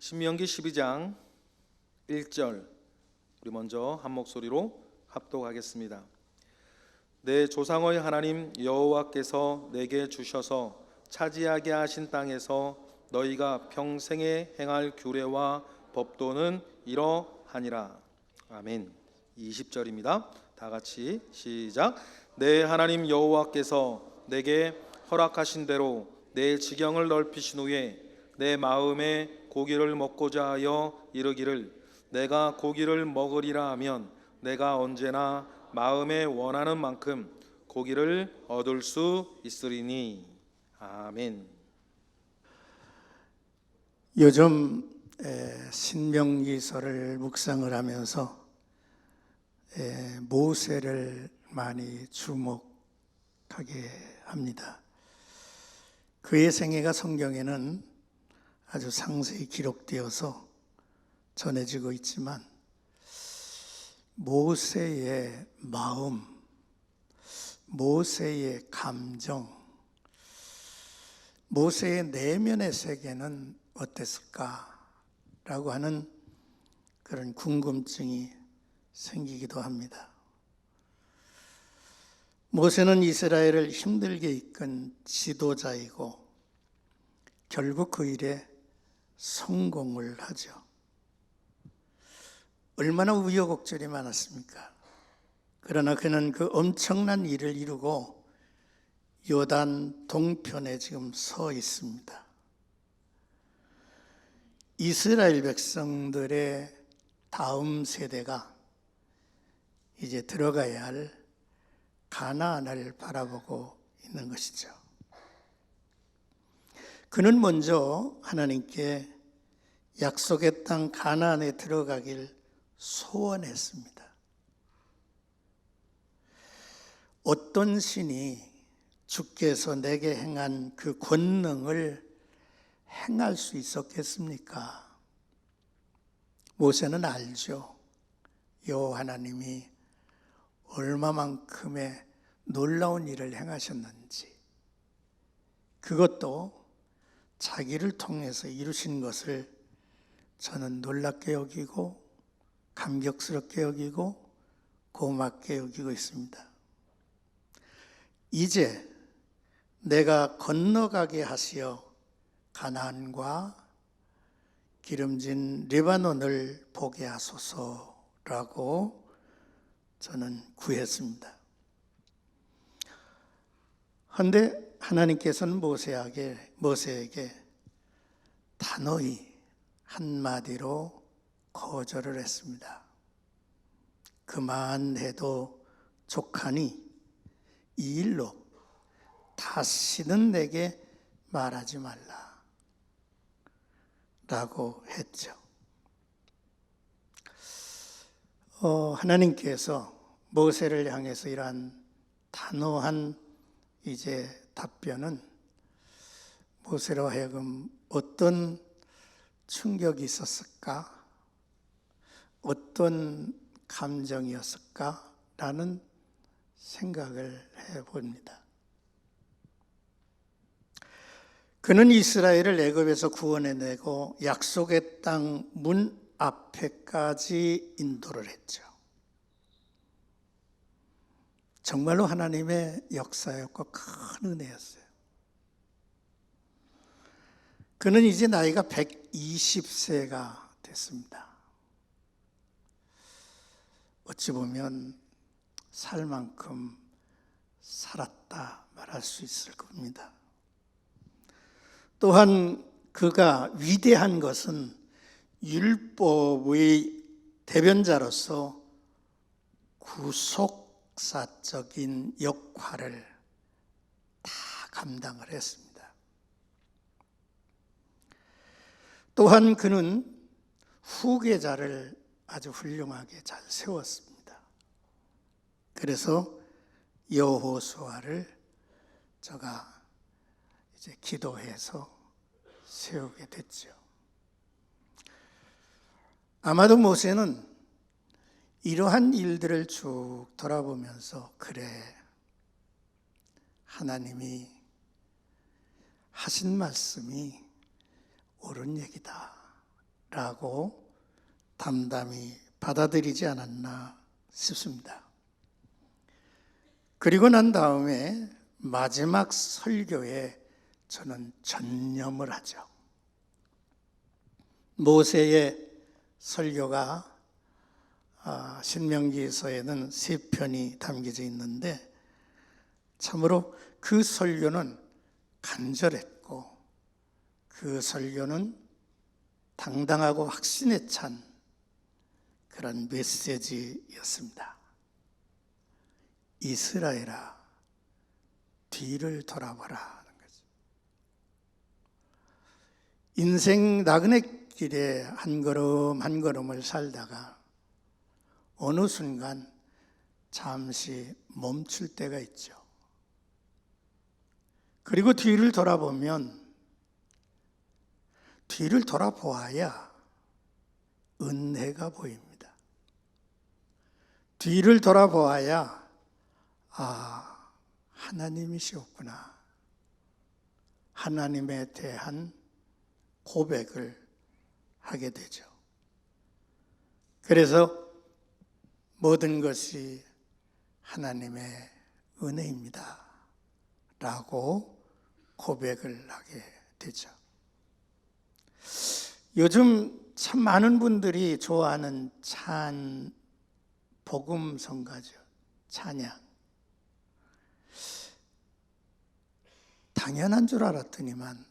신명기 12장 1절 우리 먼저 한 목소리로 합독하겠습니다. 내 조상의 하나님 여호와께서 내게 주셔서 차지하게 하신 땅에서 너희가 평생에 행할 규례와 법도는 이러하니라. 아멘. 20절입니다. 다 같이 시작. 내 하나님 여호와께서 내게 허락하신 대로 내 지경을 넓히신 후에 내 마음에 고기를 먹고자 하여 이르기를 내가 고기를 먹으리라 하면 내가 언제나 마음에 원하는 만큼 고기를 얻을 수 있으리니. 아멘. 요즘 신명기서를 묵상을 하면서 모세를 많이 주목하게 합니다. 그의 생애가 성경에는 아주 상세히 기록되어서 전해지고 있지만 모세의 마음, 모세의 감정, 모세의 내면의 세계는 어땠을까라고 하는 그런 궁금증이 생기기도 합니다. 모세는 이스라엘을 힘들게 이끈 지도자이고 결국 그 일에 성공을 하죠. 얼마나 우여곡절이 많았습니까? 그러나 그는 그 엄청난 일을 이루고 요단 동편에 지금 서 있습니다. 이스라엘 백성들의 다음 세대가 이제 들어가야 할 가나안을 바라보고 있는 것이죠. 그는 먼저 하나님께 약속의 땅 가나안에 들어가길 소원했습니다. 어떤 신이 주께서 내게 행한 그 권능을 행할 수 있었겠습니까? 모세는 알죠. 여호와 하나님이 얼마만큼의 놀라운 일을 행하셨는지, 그것도 자기를 통해서 이루신 것을 저는 놀랍게 여기고 감격스럽게 여기고 고맙게 여기고 있습니다. 이제 내가 건너가게 하시어 가나안과 기름진 레바논을 보게 하소서라고 저는 구했습니다. 그런데 하나님께서는 모세에게 단호히 한마디로 거절을 했습니다. 그만해도 족하니 이 일로 다시는 내게 말하지 말라 라고 했죠. 하나님께서 모세를 향해서 이러한 단호한 이제 답변은 모세로 하여금 어떤 충격이 있었을까? 어떤 감정이었을까? 라는 생각을 해봅니다. 그는 이스라엘을 애굽에서 구원해내고 약속의 땅 문 앞에까지 인도를 했죠. 정말로 하나님의 역사였고 큰 은혜였어요. 그는 이제 나이가 120세가 됐습니다. 어찌 보면 살 만큼 살았다 말할 수 있을 겁니다. 또한 그가 위대한 것은 율법의 대변자로서 구속사적인 역할을 다 감당을 했습니다. 또한 그는 후계자를 아주 훌륭하게 잘 세웠습니다. 그래서 여호수아를 제가 이제 기도해서 세우게 됐죠. 아마도 모세는 이러한 일들을 쭉 돌아보면서 그래, 하나님이 하신 말씀이 옳은 얘기다 라고 담담히 받아들이지 않았나 싶습니다. 그리고 난 다음에 마지막 설교에 저는 전념을 하죠. 모세의 설교가 신명기서에는 3편이 담겨져 있는데 참으로 그 설교는 간절했고 그 설교는 당당하고 확신에 찬 그런 메시지였습니다. 이스라엘아, 뒤를 돌아보라 하는 거죠. 인생 나그네 길에 한 걸음 한 걸음을 살다가 어느 순간 잠시 멈출 때가 있죠. 그리고 뒤를 돌아보아야 은혜가 보입니다. 뒤를 돌아보아야 하나님이시었구나. 하나님에 대한 고백을 하게 되죠. 그래서 모든 것이 하나님의 은혜입니다 라고 고백을 하게 되죠. 요즘 참 많은 분들이 좋아하는 복음성가죠. 찬양. 당연한 줄 알았더니만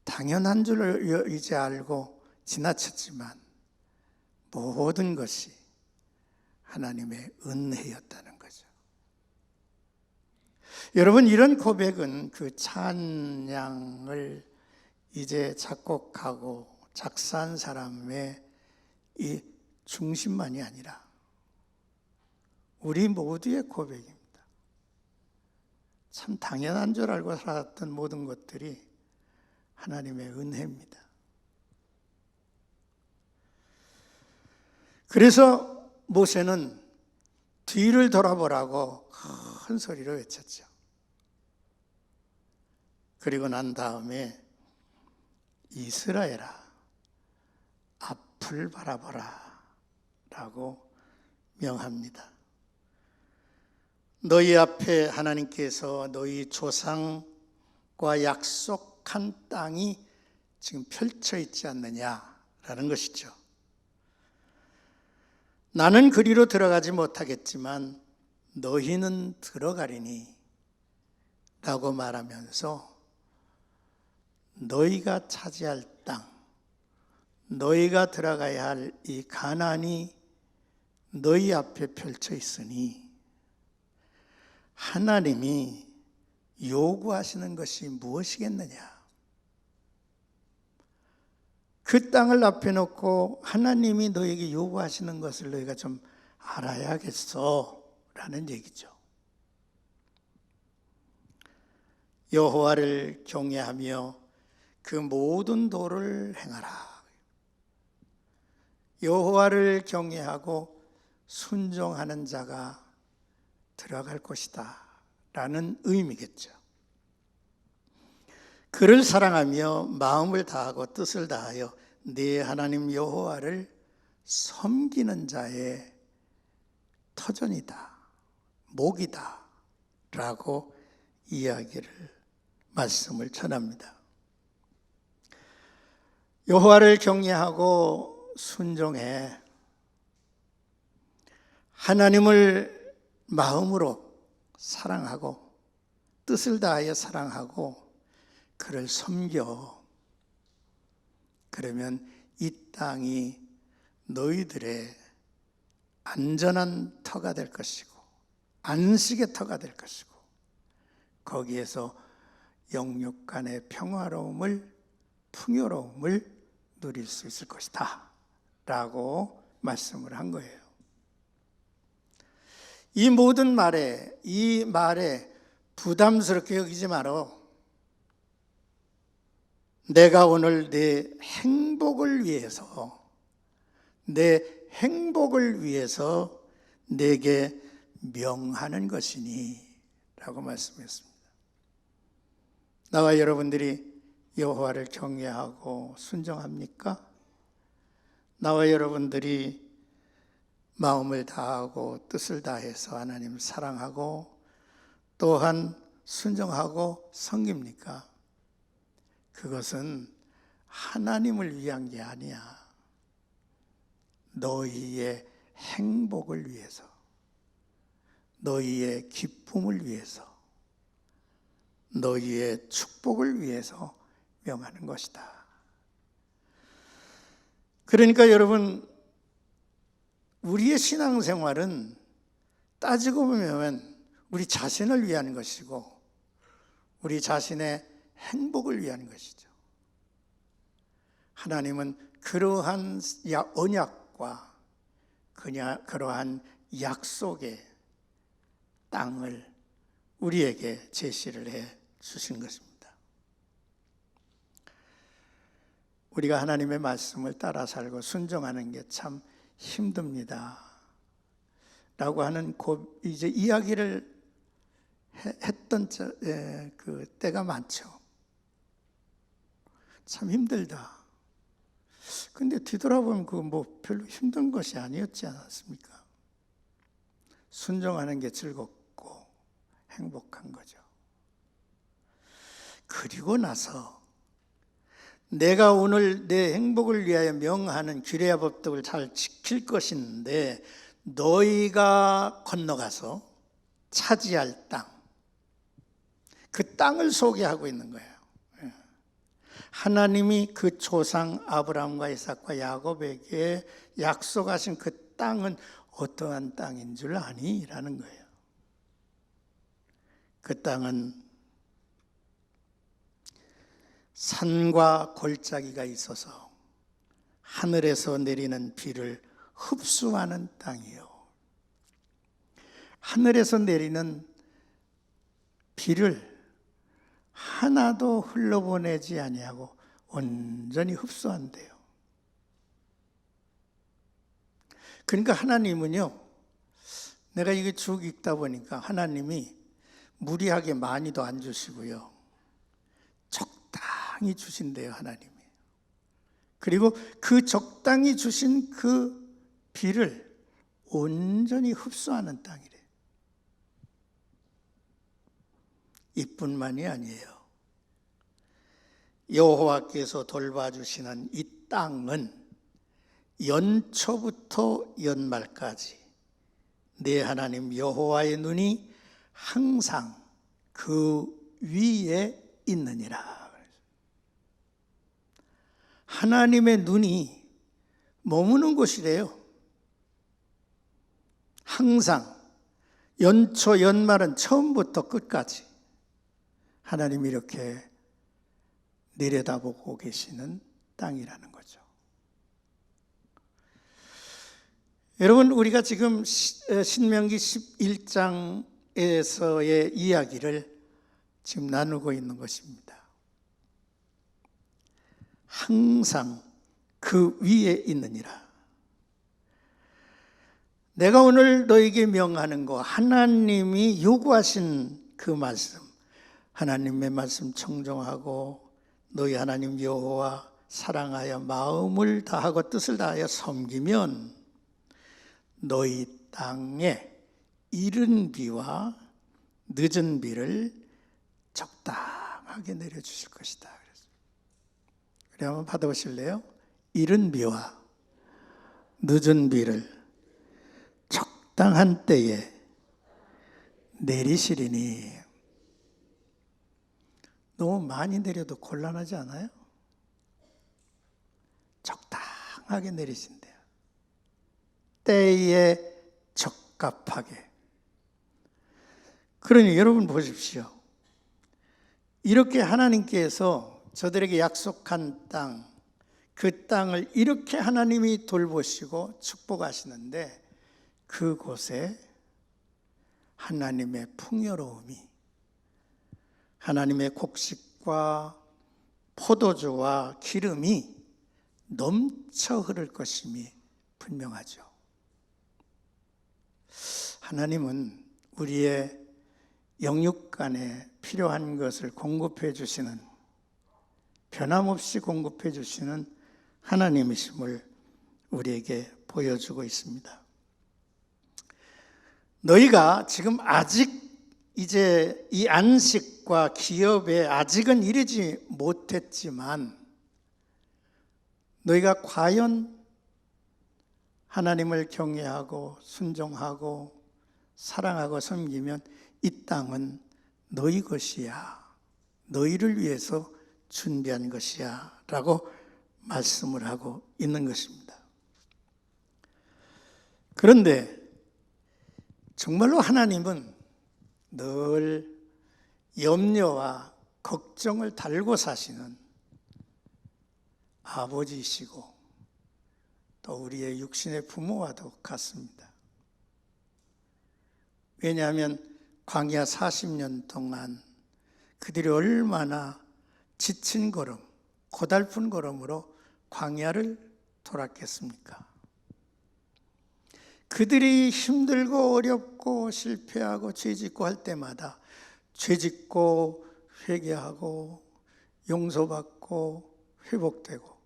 당연한 줄 이제 알고 지나쳤지만 모든 것이 하나님의 은혜였다는 거죠. 여러분, 이런 고백은 그 찬양을 이제 작곡하고 작사한 사람의 이 중심만이 아니라 우리 모두의 고백입니다. 참 당연한 줄 알고 살았던 모든 것들이 하나님의 은혜입니다. 그래서 모세는 뒤를 돌아보라고 큰 소리로 외쳤죠. 그리고 난 다음에 이스라엘아, 앞을 바라보라 라고 명합니다. 너희 앞에 하나님께서 너희 조상과 약속한 땅이 지금 펼쳐 있지 않느냐라는 것이죠. 나는 그리로 들어가지 못하겠지만 너희는 들어가리니 라고 말하면서 너희가 차지할 땅, 너희가 들어가야 할 이 가나안이 너희 앞에 펼쳐 있으니 하나님이 요구하시는 것이 무엇이겠느냐? 그 땅을 앞에 놓고 하나님이 너에게 요구하시는 것을 너희가 좀 알아야겠어 라는 얘기죠. 여호와를 경외하며 그 모든 도를 행하라. 여호와를 경외하고 순종하는 자가 들어갈 것이다 라는 의미겠죠. 그를 사랑하며 마음을 다하고 뜻을 다하여 네 하나님 여호와를 섬기는 자의 터전이다, 목이다 라고 말씀을 전합니다. 여호와를 경외하고 순종해 하나님을 마음으로 사랑하고 뜻을 다하여 사랑하고 그를 섬겨. 그러면 이 땅이 너희들의 안전한 터가 될 것이고 안식의 터가 될 것이고 거기에서 영육 간의 평화로움을 풍요로움을 누릴 수 있을 것이다 라고 말씀을 한 거예요. 이 모든 이 말에 부담스럽게 여기지 마라. 내가 오늘 내 행복을 위해서 내게 명하는 것이니 라고 말씀했습니다. 나와 여러분들이 여호와를 경외하고 순종합니까? 나와 여러분들이 마음을 다하고 뜻을 다해서 하나님 사랑하고 또한 순종하고 섬깁니까? 그것은 하나님을 위한 게 아니야. 너희의 행복을 위해서, 너희의 기쁨을 위해서, 너희의 축복을 위해서 명하는 것이다. 그러니까 여러분, 우리의 신앙생활은 따지고 보면 우리 자신을 위한 것이고 우리 자신의 행복을 위한 것이죠. 하나님은 그러한 언약과 그러한 약속의 땅을 우리에게 제시를 해 주신 것입니다. 우리가 하나님의 말씀을 따라 살고 순종하는 게 참 힘듭니다. 라고 하는 이제 이야기를 했던 그 때가 많죠. 참 힘들다. 근데 뒤돌아보면 그거 뭐 별로 힘든 것이 아니었지 않았습니까? 순종하는 게 즐겁고 행복한 거죠. 그리고 나서 내가 오늘 내 행복을 위하여 명하는 규례와 법도를 잘 지킬 것인데 너희가 건너가서 차지할 땅, 그 땅을 소개하고 있는 거예요. 하나님이 그 조상 아브라함과 이삭과 야곱에게 약속하신 그 땅은 어떠한 땅인 줄 아니? 라는 거예요. 그 땅은 산과 골짜기가 있어서 하늘에서 내리는 비를 흡수하는 땅이요. 하늘에서 내리는 비를 하나도 흘러보내지 아니하고 온전히 흡수한대요. 그러니까 하나님은요, 내가 이게 쭉 읽다 보니까 하나님이 무리하게 많이도 안 주시고요, 적당히 주신대요, 하나님이. 그리고 그 적당히 주신 그 비를 온전히 흡수하는 땅이래요. 이뿐만이 아니에요. 여호와께서 돌봐주시는 이 땅은 연초부터 연말까지 내 하나님 여호와의 눈이 항상 그 위에 있느니라. 하나님의 눈이 머무는 곳이래요. 항상 연초 연말은 처음부터 끝까지 하나님이 이렇게 내려다보고 계시는 땅이라는 거죠. 여러분, 우리가 지금 신명기 11장에서의 이야기를 지금 나누고 있는 것입니다. 항상 그 위에 있느니라. 내가 오늘 너에게 명하는 거, 하나님이 요구하신 그 말씀, 하나님의 말씀 청종하고 너희 하나님 여호와 사랑하여 마음을 다하고 뜻을 다하여 섬기면 너희 땅에 이른 비와 늦은 비를 적당하게 내려주실 것이다. 그래 한번 받아보실래요? 이른 비와 늦은 비를 적당한 때에 내리시리니. 너무 많이 내려도 곤란하지 않아요? 적당하게 내리신대요. 때에 적합하게. 그러니 여러분 보십시오. 이렇게 하나님께서 저들에게 약속한 땅, 그 땅을 이렇게 하나님이 돌보시고 축복하시는데 그곳에 하나님의 풍요로움이, 하나님의 곡식과 포도주와 기름이 넘쳐 흐를 것임이 분명하죠. 하나님은 우리의 영육간에 필요한 것을 공급해 주시는 변함없이 공급해 주시는 하나님이심을 우리에게 보여주고 있습니다. 너희가 지금 아직 이제 이 안식과 기업에 아직은 이르지 못했지만 너희가 과연 하나님을 경외하고 순종하고 사랑하고 섬기면 이 땅은 너희 것이야, 너희를 위해서 준비한 것이야 라고 말씀을 하고 있는 것입니다. 그런데 정말로 하나님은 늘 염려와 걱정을 달고 사시는 아버지이시고 또 우리의 육신의 부모와도 같습니다. 왜냐하면 광야 40년 동안 그들이 얼마나 지친 걸음, 고달픈 걸음으로 광야를 돌았겠습니까? 그들이 힘들고 어렵고 실패하고 죄짓고 할 때마다 죄짓고 회개하고 용서받고 회복되고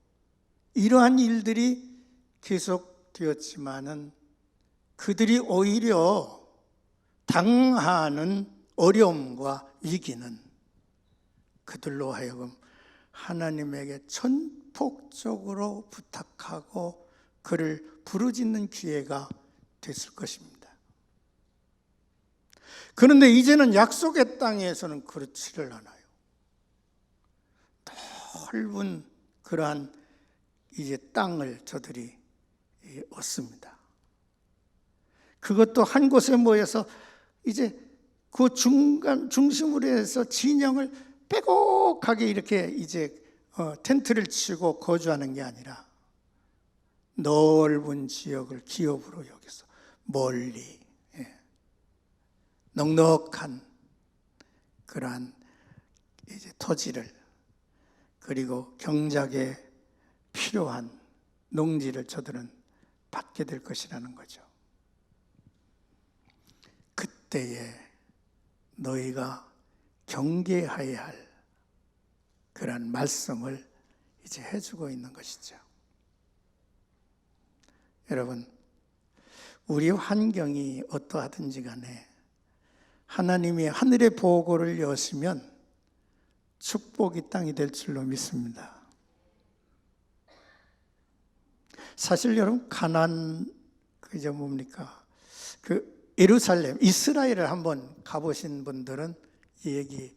이러한 일들이 계속되었지만은 그들이 오히려 당하는 어려움과 위기는 그들로 하여금 하나님에게 전폭적으로 부탁하고 그를 부르짖는 기회가 됐을 것입니다. 그런데 이제는 약속의 땅에서는 그렇지를 않아요. 넓은 그러한 이제 땅을 저들이 얻습니다. 그것도 한 곳에 모여서 이제 그 중심으로 해서 진영을 빼곡하게 이렇게 이제 텐트를 치고 거주하는 게 아니라 넓은 지역을 기업으로 여기서 멀리 넉넉한 그러한 이제 토지를 그리고 경작에 필요한 농지를 저들은 받게 될 것이라는 거죠. 그때에 너희가 경계하여야 할 그런 말씀을 이제 해주고 있는 것이죠. 여러분, 우리 환경이 어떠하든지 간에 하나님이 하늘의 보고를 여시면 축복이 땅이 될 줄로 믿습니다. 사실 여러분 가나안 그저 뭡니까? 그 예루살렘, 이스라엘을 한번 가보신 분들은 이 얘기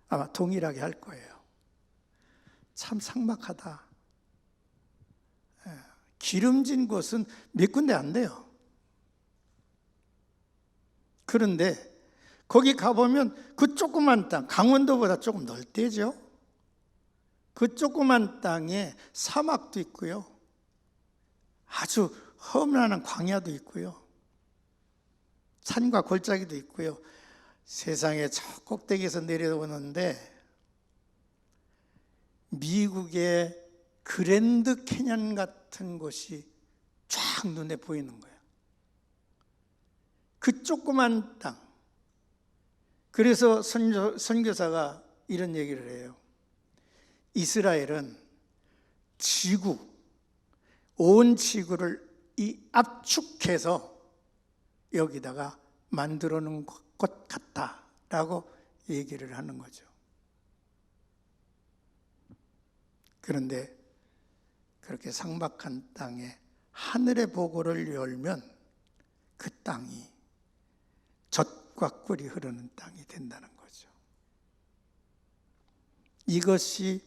아마 동일하게 할 거예요. 참 삭막하다. 기름진 곳은 몇 군데 안 돼요. 그런데 거기 가보면 그 조그만 땅, 강원도보다 조금 넓대죠. 그 조그만 땅에 사막도 있고요. 아주 험난한 광야도 있고요. 산과 골짜기도 있고요. 세상에 저 꼭대기에서 내려오는데 미국의 그랜드 캐년 같은 곳이 쫙 눈에 보이는 거예요. 그 조그만 땅. 그래서 선교사가 이런 얘기를 해요. 이스라엘은 지구, 온 지구를 이 압축해서 여기다가 만들어 놓은 것 같다라고 얘기를 하는 거죠. 그런데 그렇게 삭막한 땅에 하늘의 보고를 열면 그 땅이 젖과 꿀이 흐르는 땅이 된다는 거죠. 이것이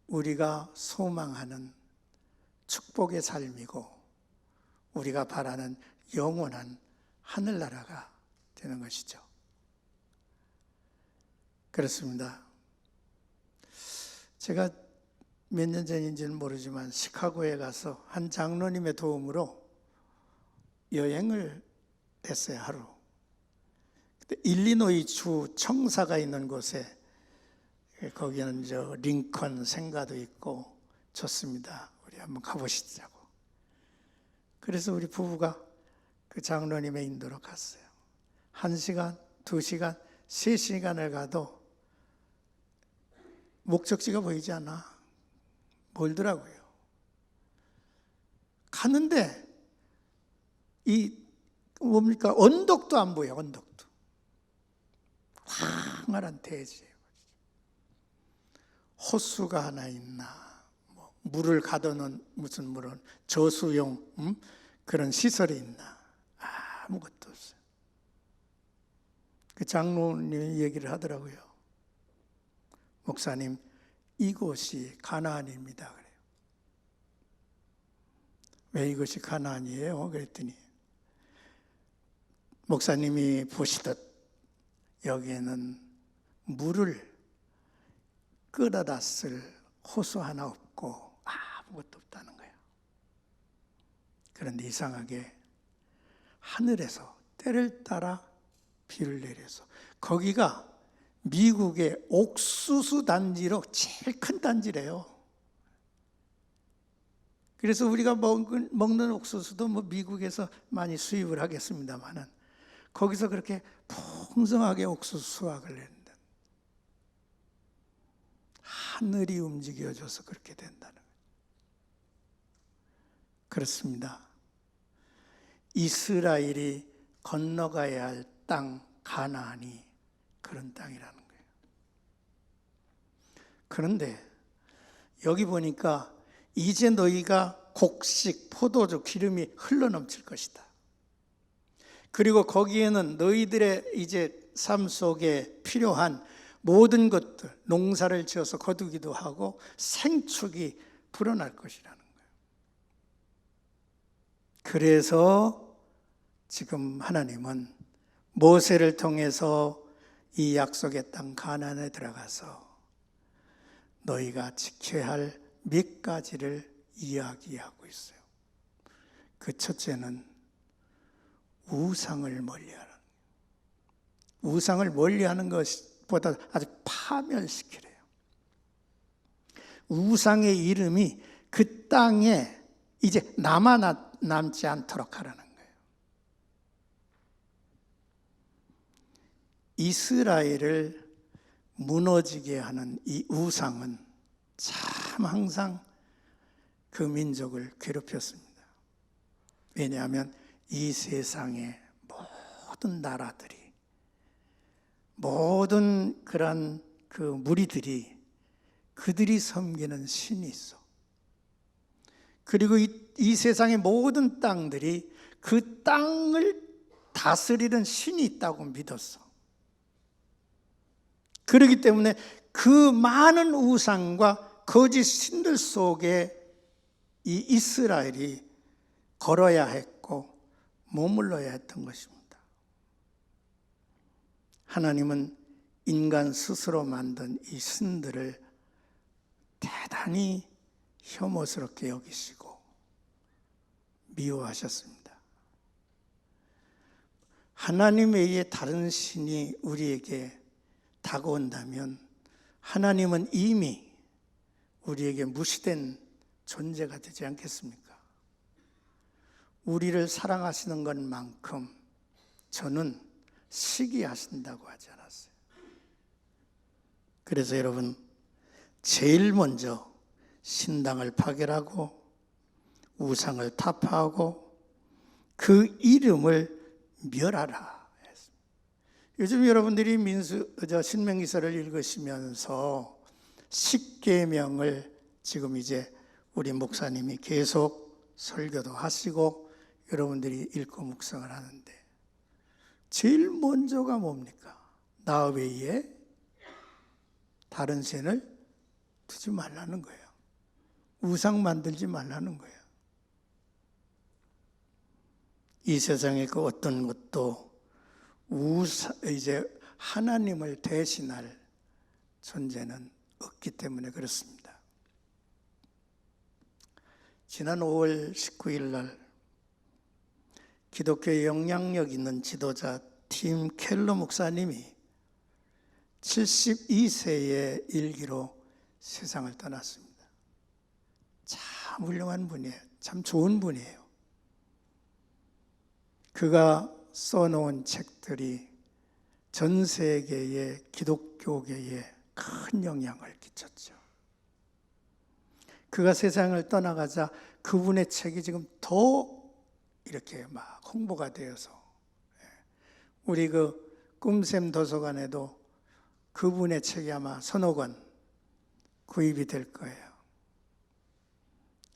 우리가 소망하는 축복의 삶이고 우리가 바라는 영원한 하늘나라가 되는 것이죠. 그렇습니다. 제가 몇 년 전인지는 모르지만 시카고에 가서 한 장로님의 도움으로 여행을 했어요. 하루. 그때 일리노이 주 청사가 있는 곳에 거기는 저 링컨 생가도 있고 좋습니다. 우리 한번 가보시자고. 그래서 우리 부부가 그 장로님의 인도로 갔어요. 1시간, 2시간, 3시간을 가도 목적지가 보이지 않아. 돌더라고요. 가는데 이 뭡니까? 언덕도 안 보여. 언덕도 황활한 대지예요. 호수가 하나 있나, 뭐 물을 가둬놓은 무슨 물은 저수용 그런 시설이 있나, 아무것도 없어요. 그 장로님이 얘기를 하더라고요. 목사님, 이곳이 가나안입니다. 그래요. 왜 이것이 가나안이에요? 그랬더니 목사님이 보시듯 여기에는 물을 끌어다 쓸 호수 하나 없고 아무것도 없다는 거예요. 그런데 이상하게 하늘에서 때를 따라 비를 내려서, 거기가 미국의 옥수수 단지로 제일 큰 단지래요. 그래서 우리가 먹는 옥수수도 뭐 미국에서 많이 수입을 하겠습니다만은 거기서 그렇게 풍성하게 옥수수 수확을 했는데 하늘이 움직여줘서 그렇게 된다는 거예요. 그렇습니다. 이스라엘이 건너가야 할 땅 가나안이 그런 땅이라는 거예요. 그런데 여기 보니까 이제 너희가 곡식, 포도주, 기름이 흘러넘칠 것이다. 그리고 거기에는 너희들의 이제 삶 속에 필요한 모든 것들, 농사를 지어서 거두기도 하고 생축이 불어날 것이라는 거예요. 그래서 지금 하나님은 모세를 통해서 이 약속의 땅 가나안에 들어가서 너희가 지켜야 할 몇 가지를 이야기하고 있어요. 그 첫째는 우상을 멀리하라. 우상을 멀리하는 것보다 아주 파멸시키래요. 우상의 이름이 그 땅에 이제 남지 않도록 하라는 거예요. 이스라엘을 무너지게 하는 이 우상은 참 항상 그 민족을 괴롭혔습니다. 왜냐하면 이 세상의 모든 나라들이, 모든 그런 그 무리들이 그들이 섬기는 신이 있어. 그리고 이 세상의 모든 땅들이 그 땅을 다스리는 신이 있다고 믿었어. 그렇기 때문에 그 많은 우상과 거짓 신들 속에 이 이스라엘이 걸어야 했고 머물러야 했던 것입니다. 하나님은 인간 스스로 만든 이 신들을 대단히 혐오스럽게 여기시고 미워하셨습니다. 하나님에 의해 다른 신이 우리에게 다가온다면 하나님은 이미 우리에게 무시된 존재가 되지 않겠습니까? 우리를 사랑하시는 것만큼 저는 시기하신다고 하지 않았어요. 그래서 여러분, 제일 먼저 신당을 파괴하고 우상을 타파하고 그 이름을 멸하라. 요즘 여러분들이 신명기서를 읽으시면서 십계명을 지금 이제 우리 목사님이 계속 설교도 하시고 여러분들이 읽고 묵상을 하는데 제일 먼저가 뭡니까? 나 외에 다른 신을 두지 말라는 거예요. 우상 만들지 말라는 거예요. 이 세상의 그 어떤 것도 이제 하나님을 대신할 존재는 없기 때문에 그렇습니다. 지난 5월 19일 날 기독교의 영향력 있는 지도자 팀 켈러 목사님이 72세의 일기로 세상을 떠났습니다. 참 훌륭한 분이에요. 참 좋은 분이에요. 그가 써놓은 책들이 전 세계의 기독교계에 큰 영향을 끼쳤죠. 그가 세상을 떠나가자 그분의 책이 지금 더 이렇게 막 홍보가 되어서 우리 그 꿈샘 도서관에도 그분의 책이 아마 서너 권 구입이 될 거예요.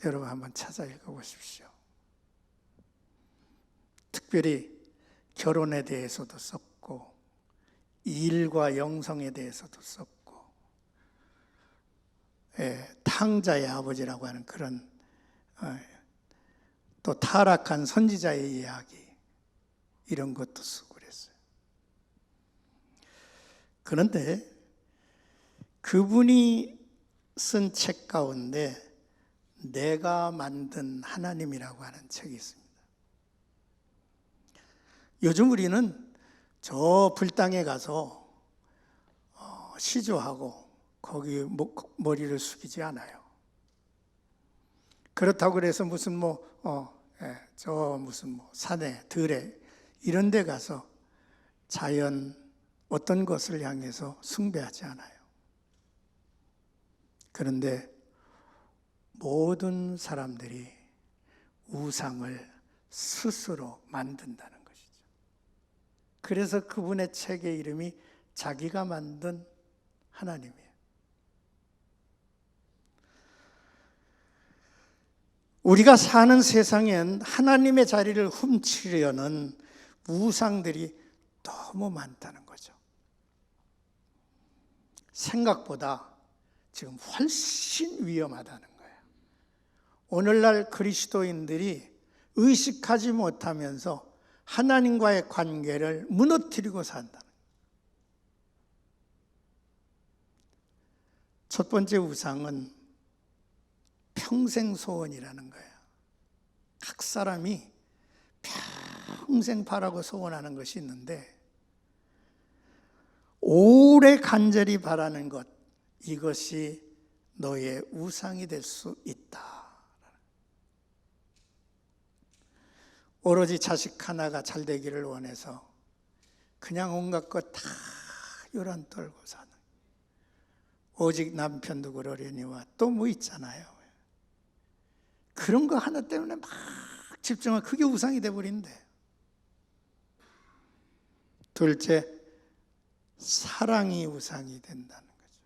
여러분 한번 찾아 읽어보십시오. 특별히 결혼에 대해서도 썼고 일과 영성에 대해서도 썼고 탕자의 아버지라고 하는 그런 또 타락한 선지자의 이야기 이런 것도 쓰고 그랬어요. 그런데 그분이 쓴 책 가운데 내가 만든 하나님이라고 하는 책이 있습니다. 요즘 우리는 저 불당에 가서 시주하고 거기 머리를 숙이지 않아요. 그렇다고 그래서 무슨 저 무슨 산에 들에 이런 데 가서 자연 어떤 것을 향해서 숭배하지 않아요. 그런데 모든 사람들이 우상을 스스로 만든다는 것이죠. 그래서 그분의 책의 이름이 자기가 만든 하나님이에요. 우리가 사는 세상엔 하나님의 자리를 훔치려는 우상들이 너무 많다는 거죠. 생각보다 지금 훨씬 위험하다는 거예요. 오늘날 그리스도인들이 의식하지 못하면서 하나님과의 관계를 무너뜨리고 산다는 거예요. 첫 번째 우상은 평생 소원이라는 거예요. 각 사람이 평생 바라고 소원하는 것이 있는데 오래 간절히 바라는 것, 이것이 너의 우상이 될 수 있다. 오로지 자식 하나가 잘 되기를 원해서 그냥 온갖 것 다 요란 떨고 사는, 오직 남편도 그러려니와 또 뭐 있잖아요. 그런 거 하나 때문에 막 집중하면 그게 우상이 돼버린대. 둘째, 사랑이 우상이 된다는 거죠.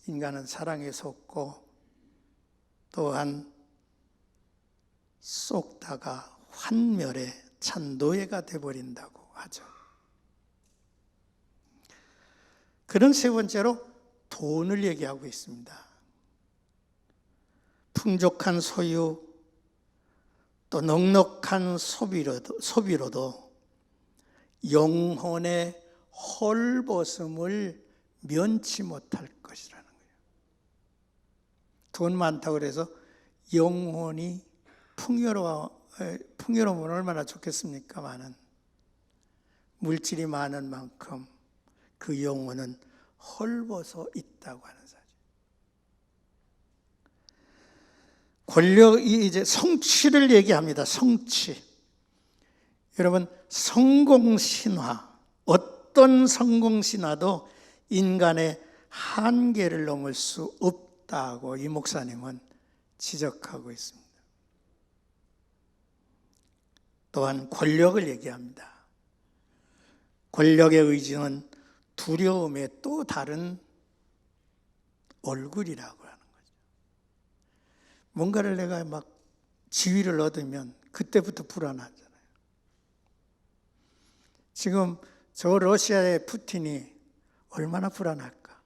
인간은 사랑에 속고 또한 속다가 환멸에 찬 노예가 돼버린다고 하죠. 그런 세 번째로 돈을 얘기하고 있습니다. 풍족한 소유, 또 넉넉한 소비로도 영혼의 헐벗음을 면치 못할 것이라는 거예요. 돈 많다고 해서 영혼이 풍요로우면 얼마나 좋겠습니까마는 물질이 많은 만큼 그 영혼은 헐벗어 있다고 하는 사실. 권력이 이제 성취를 얘기합니다. 성취. 여러분, 성공신화, 어떤 성공신화도 인간의 한계를 넘을 수 없다고 이 목사님은 지적하고 있습니다. 또한 권력을 얘기합니다. 권력의 의지는 두려움의 또 다른 얼굴이라고 하는 거죠. 뭔가를 내가 막 지위를 얻으면 그때부터 불안하잖아요. 지금 저 러시아의 푸틴이 얼마나 불안할까?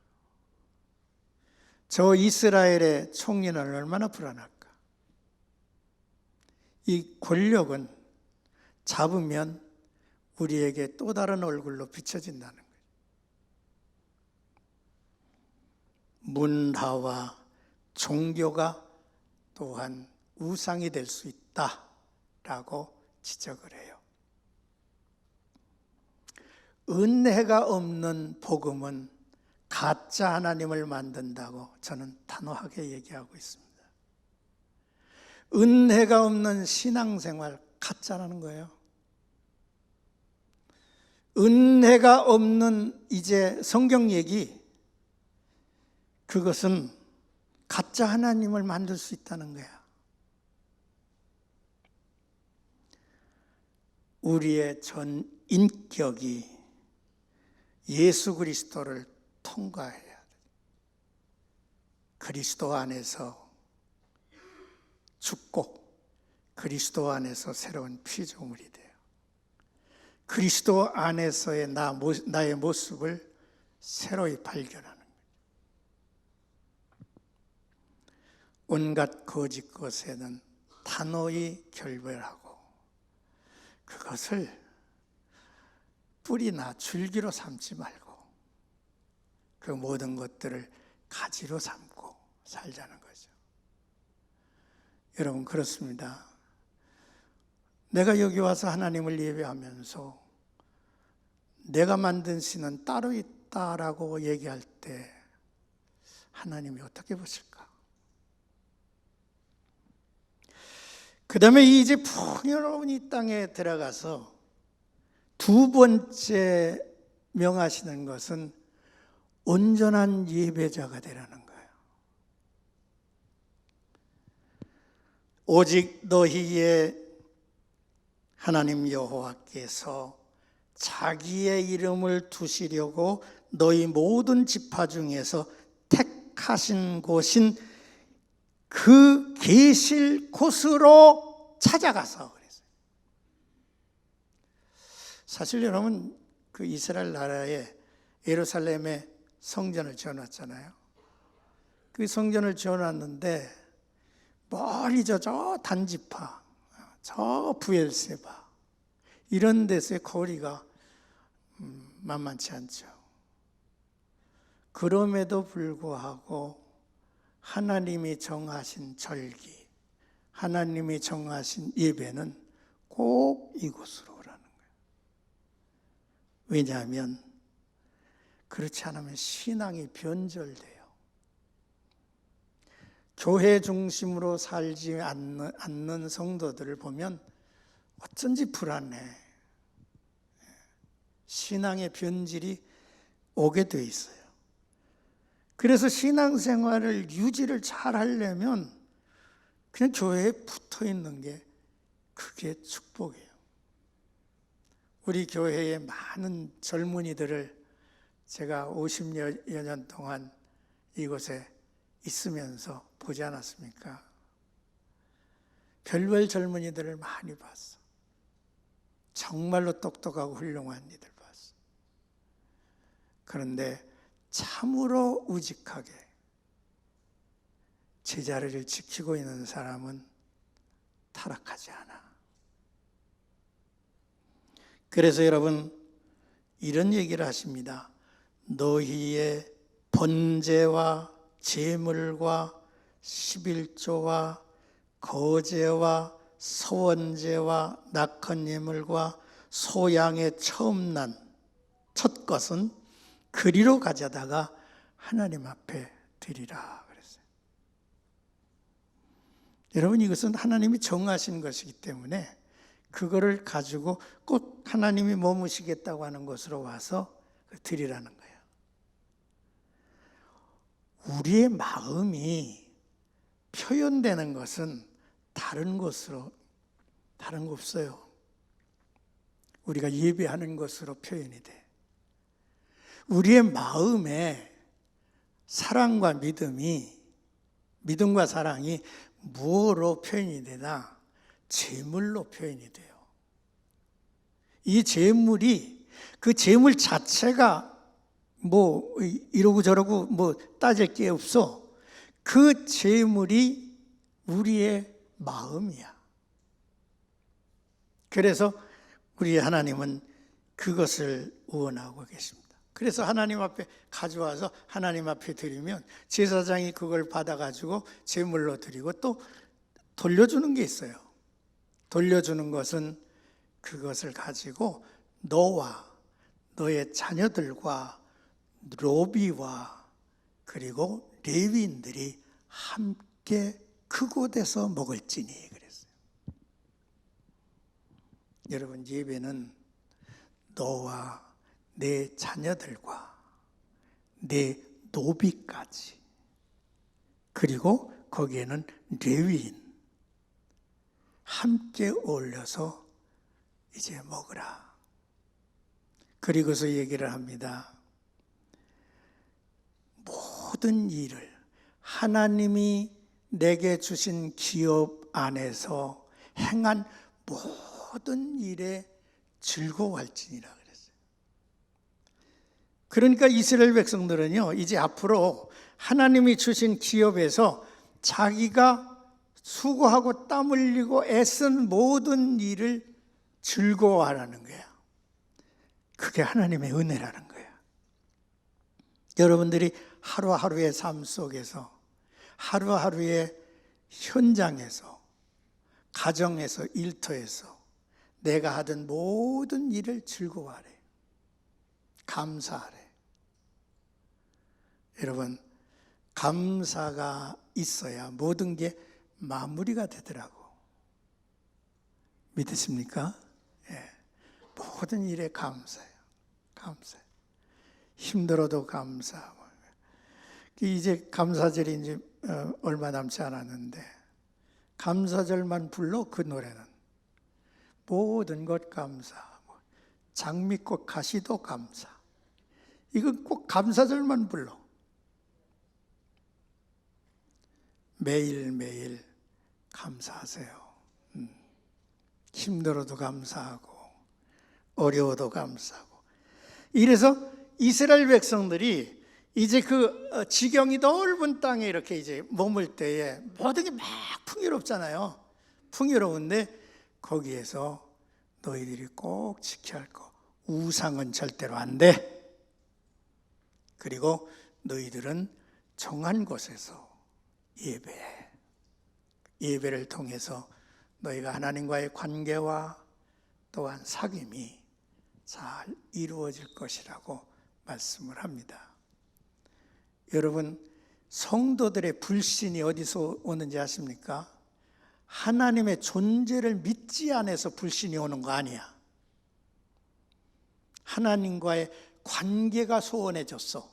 저 이스라엘의 총리는 얼마나 불안할까? 이 권력은 잡으면 우리에게 또 다른 얼굴로 비춰진다는 거예요. 문화와 종교가 또한 우상이 될 수 있다라고 지적을 해요. 은혜가 없는 복음은 가짜 하나님을 만든다고 저는 단호하게 얘기하고 있습니다. 은혜가 없는 신앙생활 가짜라는 거예요. 은혜가 없는 이제 성경 얘기, 그것은 가짜 하나님을 만들 수 있다는 거야. 우리의 전 인격이 예수 그리스도를 통과해야 돼. 그리스도 안에서 죽고 그리스도 안에서 새로운 피조물이 돼요. 그리스도 안에서의 나의 모습을 새로이 발견하는 거예요. 온갖 거짓 것에는 단호히 결별하고 그것을 뿌리나 줄기로 삼지 말고 그 모든 것들을 가지로 삼고 살자는 거죠. 여러분, 그렇습니다. 내가 여기 와서 하나님을 예배하면서 내가 만든 신은 따로 있다라고 얘기할 때 하나님이 어떻게 보실까? 그 다음에 이제 풍요로운 이 땅에 들어가서 두 번째 명하시는 것은 온전한 예배자가 되라는 거예요. 오직 너희의 하나님 여호와께서 자기의 이름을 두시려고 너희 모든 지파 중에서 택하신 곳인 그 계실 곳으로 찾아가서 그랬어요. 사실 여러분, 그 이스라엘 나라에 예루살렘에 성전을 지어놨잖아요. 그 성전을 지어놨는데 멀리 저 단지파, 저 부엘세바 이런 데서의 거리가 만만치 않죠. 그럼에도 불구하고 하나님이 정하신 절기, 하나님이 정하신 예배는 꼭 이곳으로 오라는 거예요. 왜냐하면 그렇지 않으면 신앙이 변절돼요. 교회 중심으로 살지 않는 성도들을 보면 어쩐지 불안해. 신앙의 변질이 오게 돼 있어요. 그래서 신앙생활을 유지를 잘 하려면 그냥 교회에 붙어 있는 게 그게 축복이에요. 우리 교회의 많은 젊은이들을 제가 50여 년 동안 이곳에 있으면서 보지 않았습니까? 별별 젊은이들을 많이 봤어. 정말로 똑똑하고 훌륭한 이들 봤어. 그런데 참으로 우직하게 제자리를 지키고 있는 사람은 타락하지 않아. 그래서 여러분, 이런 얘기를 하십니다. 너희의 번제와 제물과 11조와 거제와 서원제와 낙헌 예물과 소양의 처음 난 첫 것은 그리로 가져다가 하나님 앞에 드리라 그랬어요. 여러분, 이것은 하나님이 정하신 것이기 때문에 그거를 가지고 꼭 하나님이 머무시겠다고 하는 것으로 와서 드리라는 거예요. 우리의 마음이 표현되는 것은 다른 것으로, 다른 거 없어요. 우리가 예배하는 것으로 표현이 돼. 우리의 마음에 사랑과 믿음과 사랑이 무엇으로 표현이 되나? 제물로 표현이 돼요. 이 제물이, 그 제물 자체가 뭐 이러고 저러고 뭐 따질 게 없어. 그 제물이 우리의 마음이야. 그래서 우리 하나님은 그것을 원하고 계십니다. 그래서 하나님 앞에 가져와서 하나님 앞에 드리면 제사장이 그걸 받아가지고 제물로 드리고 또 돌려주는 게 있어요. 돌려주는 것은 그것을 가지고 너와 너의 자녀들과 로비와 그리고 레위인들이 함께 그곳에서 먹을지니 그랬어요. 여러분, 예배는 너와 내 자녀들과 내 노비까지 그리고 거기에는 레위인 함께 어울려서 이제 먹으라. 그리고서 얘기를 합니다. 모든 일을 하나님이 내게 주신 기업 안에서 행한 모든 일에 즐거워할지니라 그랬어요. 그러니까 이스라엘 백성들은요, 이제 앞으로 하나님이 주신 기업에서 자기가 수고하고 땀 흘리고 애쓴 모든 일을 즐거워하라는 거야. 그게 하나님의 은혜라는 거야. 여러분들이 하루하루의 삶 속에서, 하루하루의 현장에서, 가정에서, 일터에서 내가 하던 모든 일을 즐거워하래. 감사하래. 여러분, 감사가 있어야 모든 게 마무리가 되더라고. 믿으십니까? 예. 모든 일에 감사해요. 감사해요. 힘들어도 감사하고. 이제 감사절이 이제 얼마 남지 않았는데, 감사절만 불러 그 노래는. 모든 것 감사하고, 장미꽃 가시도 감사. 이건 꼭 감사절만 불러. 매일매일 감사하세요. 힘들어도 감사하고 어려워도 감사하고. 이래서 이스라엘 백성들이 이제 그 지경이 넓은 땅에 이렇게 이제 머물 때에 모든 게 막 풍요롭잖아요. 풍요로운데 거기에서 너희들이 꼭 지켜야 할 거, 우상은 절대로 안 돼. 그리고 너희들은 정한 곳에서 예배를 통해서 너희가 하나님과의 관계와 또한 사귐이 잘 이루어질 것이라고 말씀을 합니다. 여러분, 성도들의 불신이 어디서 오는지 아십니까? 하나님의 존재를 믿지 않아서 불신이 오는 거 아니야. 하나님과의 관계가 소원해졌어.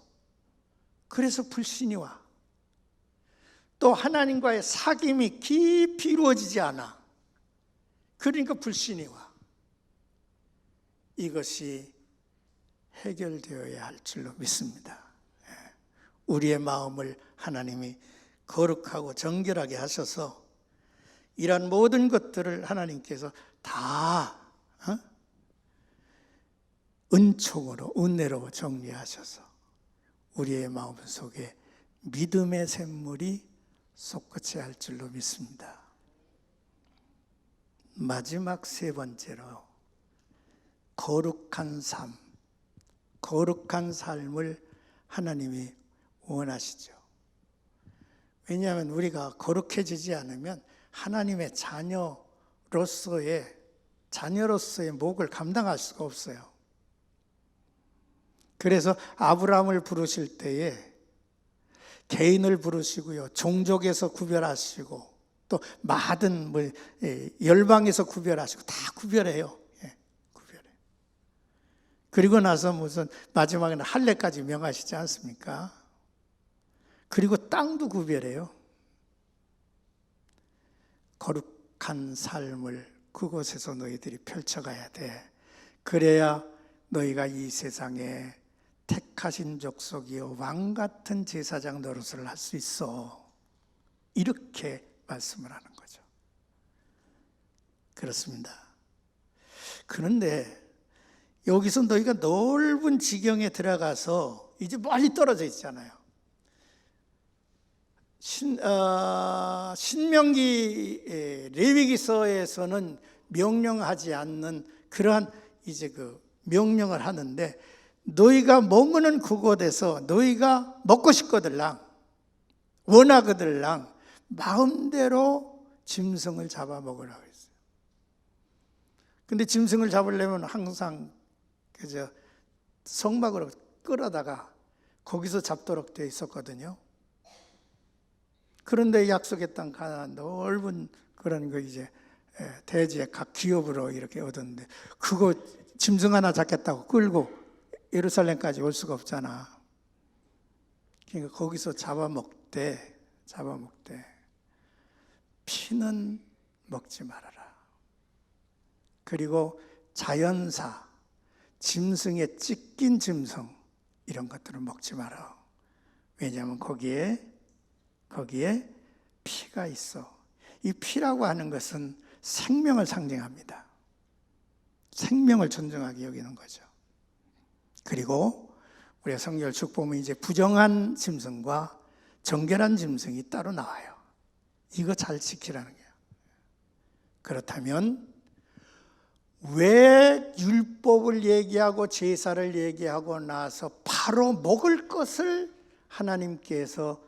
그래서 불신이 와. 또 하나님과의 사귐이 깊이 이루어지지 않아. 그러니까 불신이 와. 이것이 해결되어야 할 줄로 믿습니다. 우리의 마음을 하나님이 거룩하고 정결하게 하셔서 이런 모든 것들을 하나님께서 다 은총으로, 은혜로 정리하셔서 우리의 마음 속에 믿음의 샘물이 솟구쳐야 할 줄로 믿습니다. 마지막 세 번째로 거룩한 삶, 거룩한 삶을 하나님이 원하시죠. 왜냐하면 우리가 거룩해지지 않으면 하나님의 자녀로서의 목을 감당할 수가 없어요. 그래서 아브라함을 부르실 때에 개인을 부르시고요, 종족에서 구별하시고 또 많은 열방에서 구별하시고 다 구별해요. 구별해. 그리고 나서 무슨 마지막에는 할례까지 명하시지 않습니까? 그리고 땅도 구별해요. 거룩한 삶을 그곳에서 너희들이 펼쳐가야 돼. 그래야 너희가 이 세상에 택하신 족속이요 왕 같은 제사장 노릇을 할 수 있어. 이렇게 말씀을 하는 거죠. 그렇습니다. 그런데 여기서 너희가 넓은 지경에 들어가서 이제 멀리 떨어져 있잖아요. 신명기 레위기서에서는 명령하지 않는 그러한 이제 그 명령을 하는데, 너희가 머무는 그곳에서 너희가 먹고 싶거들랑 원하거들랑 마음대로 짐승을 잡아 먹으라고 했어요. 근데 짐승을 잡으려면 항상 그저 성막으로 끌어다가 거기서 잡도록 되어 있었거든요. 그런데 약속의 땅 가나안 넓은 그런 거 이제 대지의 각 기업으로 이렇게 얻었는데, 그거 짐승 하나 잡겠다고 끌고 예루살렘까지 올 수가 없잖아. 그러니까 거기서 잡아먹되 잡아먹되 피는 먹지 말아라. 그리고 자연사, 짐승에 찢긴 짐승 이런 것들을 먹지 마라. 왜냐하면 거기에 피가 있어. 이 피라고 하는 것은 생명을 상징합니다. 생명을 존중하게 여기는 거죠. 그리고 우리가 성경을 쭉 보면 이제 부정한 짐승과 정결한 짐승이 따로 나와요. 이거 잘 지키라는 거예요. 그렇다면 왜 율법을 얘기하고 제사를 얘기하고 나서 바로 먹을 것을 하나님께서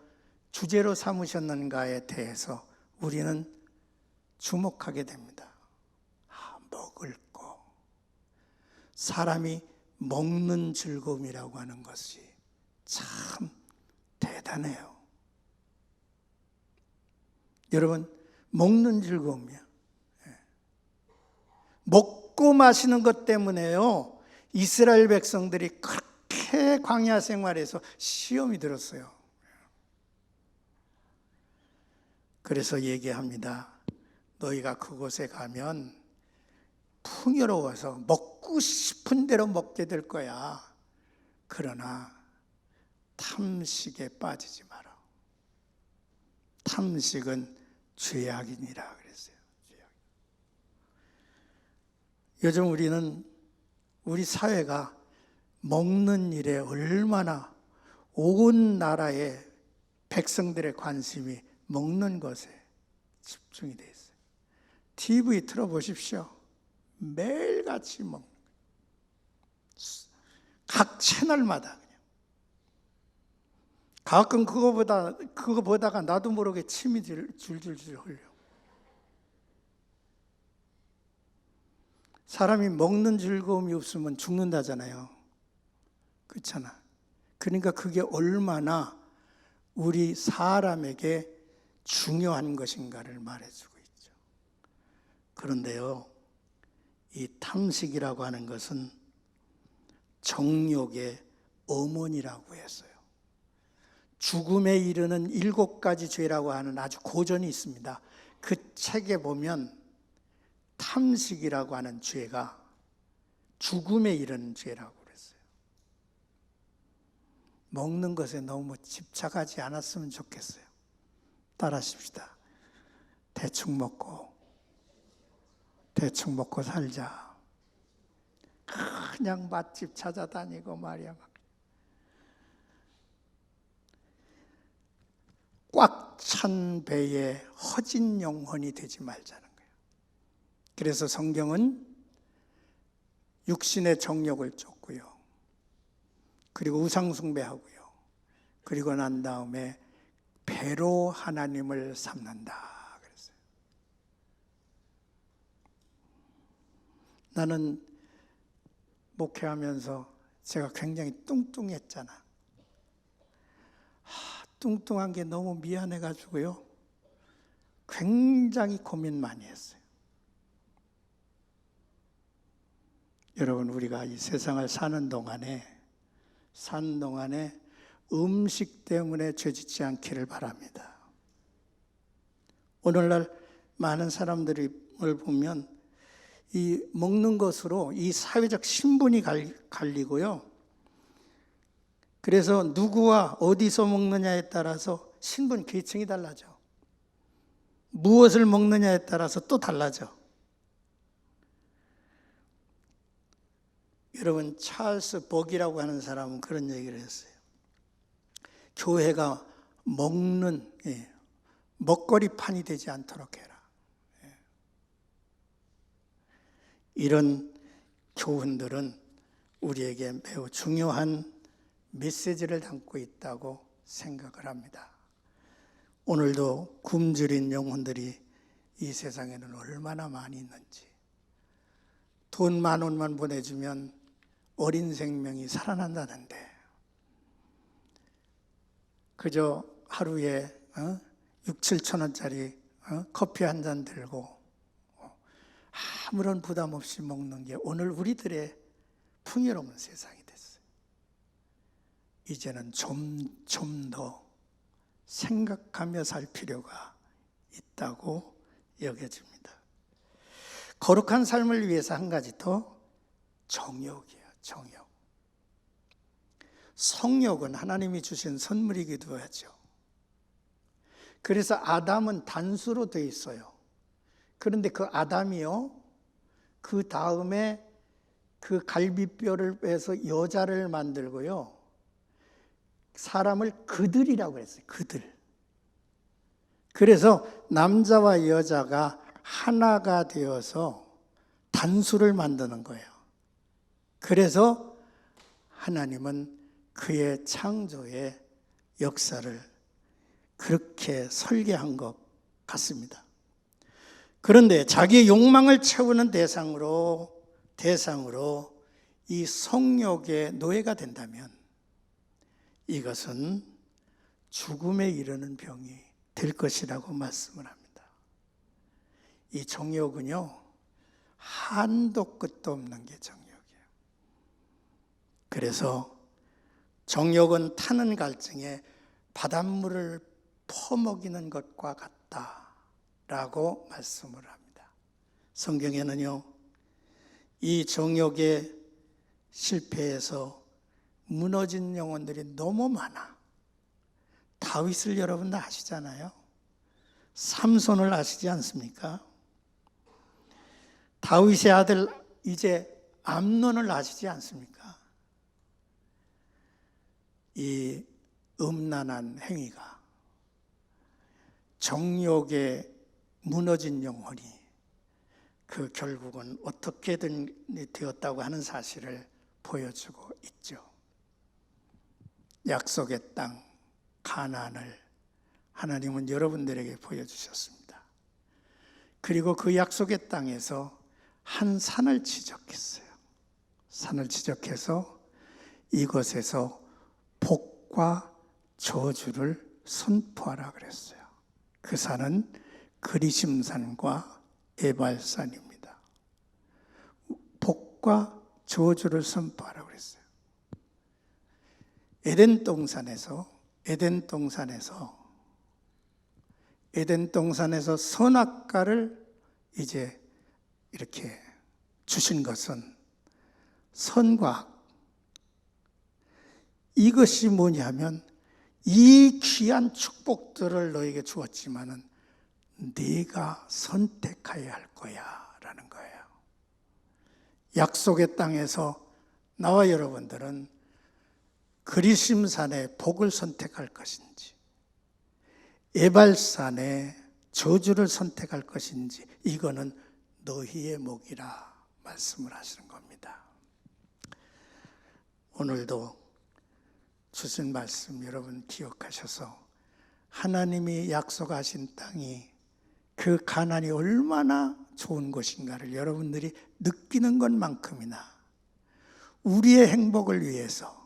주제로 삼으셨는가에 대해서 우리는 주목하게 됩니다. 먹을 거. 사람이 먹는 즐거움이라고 하는 것이 참 대단해요. 여러분, 먹는 즐거움이야. 먹고 마시는 것 때문에요, 이스라엘 백성들이 그렇게 광야 생활에서 시험이 들었어요. 그래서 얘기합니다. 너희가 그곳에 가면 풍요로워서 먹고 싶은 대로 먹게 될 거야. 그러나 탐식에 빠지지 마라. 탐식은 죄악이니라 그랬어요. 요즘 우리 사회가 먹는 일에 얼마나 온 나라의 백성들의 관심이 먹는 것에 집중이 되어 있어요. TV 틀어보십시오. 매일같이 먹는 거예요. 각 채널마다 그냥. 가끔 그거 보다가 나도 모르게 침이 줄줄줄 흘려. 사람이 먹는 즐거움이 없으면 죽는다잖아요. 그렇잖아. 그러니까 그게 얼마나 우리 사람에게 중요한 것인가를 말해주고 있죠. 그런데요, 이 탐식이라고 하는 것은 정욕의 어머니라고 했어요. 죽음에 이르는 7가지 죄라고 하는 아주 고전이 있습니다. 그 책에 보면 탐식이라고 하는 죄가 죽음에 이르는 죄라고 그랬어요. 먹는 것에 너무 집착하지 않았으면 좋겠어요. 따라하십시다. 대충 먹고 살자. 그냥 맛집 찾아다니고 말이야. 꽉 찬 배에 허진 영혼이 되지 말자는 거예요. 그래서 성경은 육신의 정욕을 쫓고요. 그리고 우상숭배하고요. 그리고 난 다음에 배로 하나님을 삼는다 그랬어요. 나는 목회하면서 제가 굉장히 뚱뚱했잖아. 뚱뚱한 게 너무 미안해가지고요. 굉장히 고민 많이 했어요. 여러분, 우리가 이 세상을 사는 동안에 음식 때문에 죄짓지 않기를 바랍니다. 오늘날 많은 사람들을 보면 이 먹는 것으로 이 사회적 신분이 갈리고요. 그래서 누구와 어디서 먹느냐에 따라서 신분 계층이 달라져. 무엇을 먹느냐에 따라서 또 달라져. 여러분, 찰스 버기라고 하는 사람은 그런 얘기를 했어요. 교회가 먹거리판이 되지 않도록 해라. 이런 교훈들은 우리에게 매우 중요한 메시지를 담고 있다고 생각을 합니다. 오늘도 굶주린 영혼들이 이 세상에는 얼마나 많이 있는지. 돈 10,000원만 보내주면 어린 생명이 살아난다는데 그저 하루에 6,000~7,000원짜리 커피 한 잔 들고 아무런 부담 없이 먹는 게 오늘 우리들의 풍요로운 세상이 됐어요. 이제는 좀 더 생각하며 살 필요가 있다고 여겨집니다. 거룩한 삶을 위해서 한 가지 더, 정욕이에요. 정욕. 성욕은 하나님이 주신 선물이기도 하죠. 그래서 아담은 단수로 되어 있어요. 그런데 그 아담이요, 그 다음에 그 갈비뼈를 빼서 여자를 만들고요, 사람을 그들이라고 했어요. 그들. 그래서 남자와 여자가 하나가 되어서 단수를 만드는 거예요. 그래서 하나님은 그의 창조의 역사를 그렇게 설계한 것 같습니다. 그런데 자기의 욕망을 채우는 대상으로 이 성욕의 노예가 된다면 이것은 죽음에 이르는 병이 될 것이라고 말씀을 합니다. 이 정욕은요, 한도 끝도 없는 게 정욕이에요. 그래서 정욕은 타는 갈증에 바닷물을 퍼먹이는 것과 같다라고 말씀을 합니다. 성경에는요, 이 정욕의 실패에서 무너진 영혼들이 너무 많아. 다윗을 여러분 다 아시잖아요. 삼손을 아시지 않습니까? 다윗의 아들 이제 암논을 아시지 않습니까? 이 음란한 행위가 정욕에 무너진 영혼이 그 결국은 어떻게든 되었다고 하는 사실을 보여주고 있죠. 약속의 땅 가나안을 하나님은 여러분들에게 보여주셨습니다. 그리고 그 약속의 땅에서 한 산을 지적했어요. 산을 지적해서 이곳에서 복과 저주를 선포하라 그랬어요. 그 산은 그리심산과 에발산입니다. 복과 저주를 선포하라 그랬어요. 에덴 동산에서 선악과를 이제 이렇게 주신 것은 선과 악. 이것이 뭐냐면 이 귀한 축복들을 너에게 주었지만은 네가 선택해야 할 거야 라는 거예요. 약속의 땅에서 나와 여러분들은 그리심산의 복을 선택할 것인지 에발산의 저주를 선택할 것인지 이거는 너희의 몫이라 말씀을 하시는 겁니다. 오늘도 주신 말씀 여러분 기억하셔서 하나님이 약속하신 땅이 그 가나안이 얼마나 좋은 곳인가를 여러분들이 느끼는 것만큼이나 우리의 행복을 위해서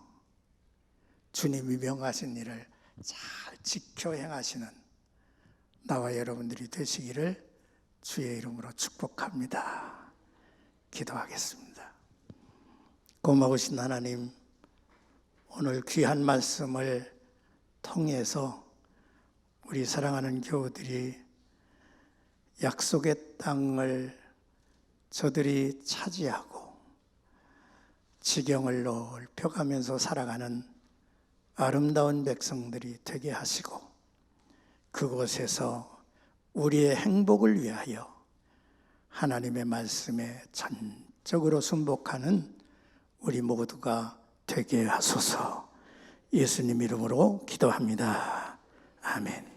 주님이 명하신 일을 잘 지켜 행하시는 나와 여러분들이 되시기를 주의 이름으로 축복합니다. 기도하겠습니다. 고마우신 하나님, 오늘 귀한 말씀을 통해서 우리 사랑하는 교우들이 약속의 땅을 저들이 차지하고 지경을 넓혀가면서 살아가는 아름다운 백성들이 되게 하시고 그곳에서 우리의 행복을 위하여 하나님의 말씀에 전적으로 순복하는 우리 모두가 되게 하소서. 예수님 이름으로 기도합니다. 아멘.